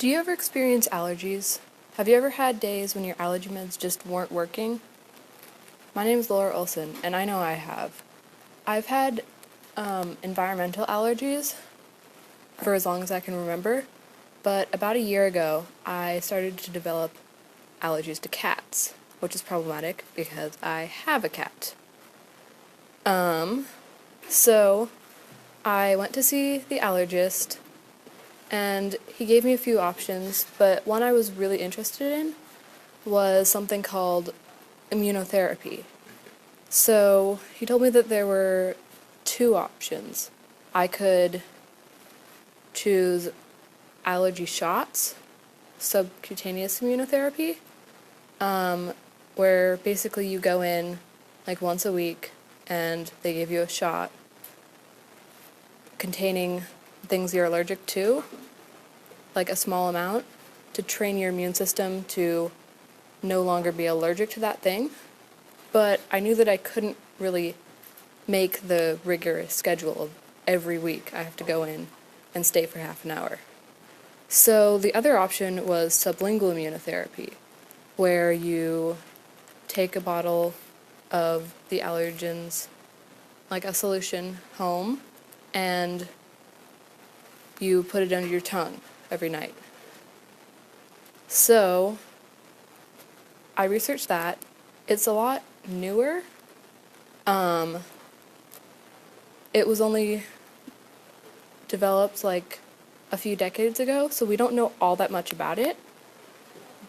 Do you ever experience allergies? Have you ever had days when your allergy meds just weren't working? My name is Laura Olson, and I know I have. I've had environmental allergies for as long as I can remember, but about a year ago, I started to develop allergies to cats, which is problematic because I have a cat. So I went to see the allergist, and he gave me a few options, but one I was really interested in was something called immunotherapy. So he told me that there were two options. I could choose allergy shots, subcutaneous immunotherapy, where basically you go in like once a week and they give you a shot containing things you're allergic to, like a small amount, to train your immune system to no longer be allergic to that thing. But I knew that I couldn't really make the rigorous schedule of every week I have to go in and stay for half an hour. So the other option was sublingual immunotherapy, where you take a bottle of the allergens, like a solution, home, and you put it under your tongue every night. So I researched that. It's a lot newer. It was only developed like a few decades ago, so we don't know all that much about it.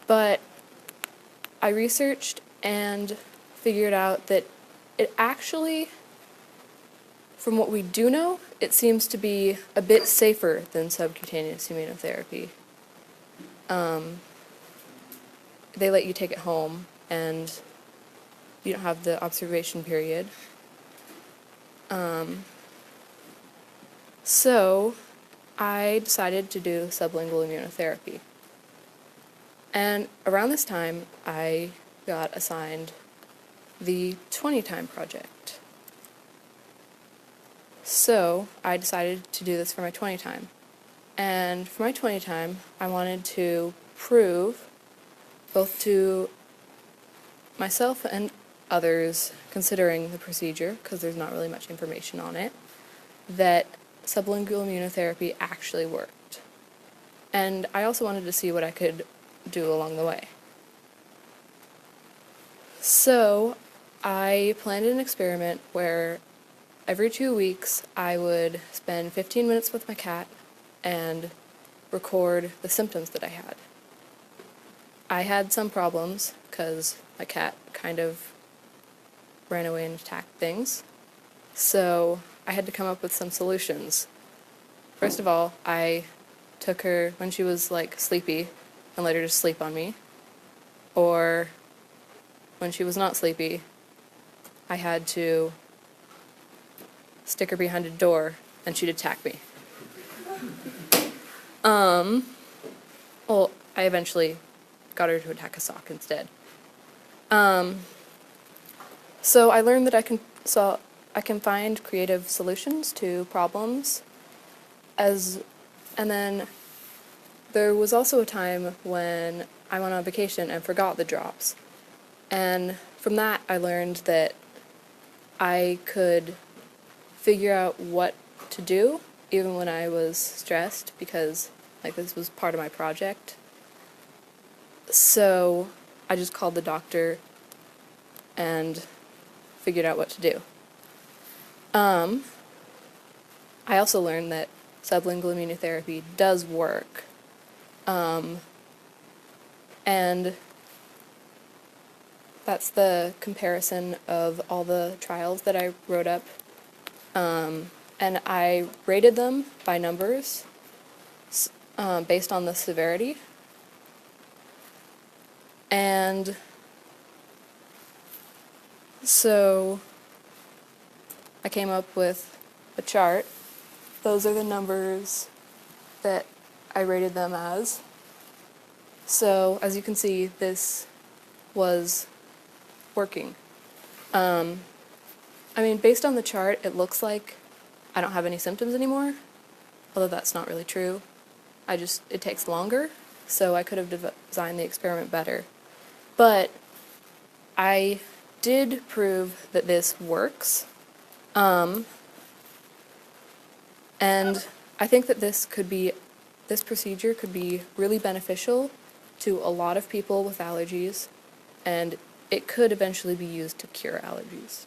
But I researched and figured out that it actually, from what we do know, it seems to be a bit safer than subcutaneous immunotherapy. They let you take it home, and you don't have the observation period. So I decided to do sublingual immunotherapy. And around this time, I got assigned the 20 time project. So I decided to do this for my 20 time. And for my 20 time, I wanted to prove, both to myself and others considering the procedure, because there's not really much information on it, that sublingual immunotherapy actually worked. And I also wanted to see what I could do along the way. So I planned an experiment where every 2 weeks I would spend 15 minutes with my cat and record the symptoms that I had. I had some problems because my cat kind of ran away and attacked things. So I had to come up with some solutions. First of all, I took her when she was like sleepy and let her just sleep on me. Or when she was not sleepy, I had to stick her behind a door and she'd attack me. Well, I eventually got her to attack a sock instead. So I learned that I can find creative solutions to problems, and then there was also a time when I went on vacation and forgot the drops. And from that I learned that I could figure out what to do even when I was stressed, because like this was part of my project. So I just called the doctor and figured out what to do. I also learned that sublingual immunotherapy does work. And that's the comparison of all the trials that I wrote up. And I rated them by numbers based on the severity. And so I came up with a chart. Those are the numbers that I rated them as. So as you can see, this was working. I mean, based on the chart, it looks like I don't have any symptoms anymore, although that's not really true. It takes longer, so I could have designed the experiment better. But I did prove that this works, and I think that this procedure could be really beneficial to a lot of people with allergies, and it could eventually be used to cure allergies.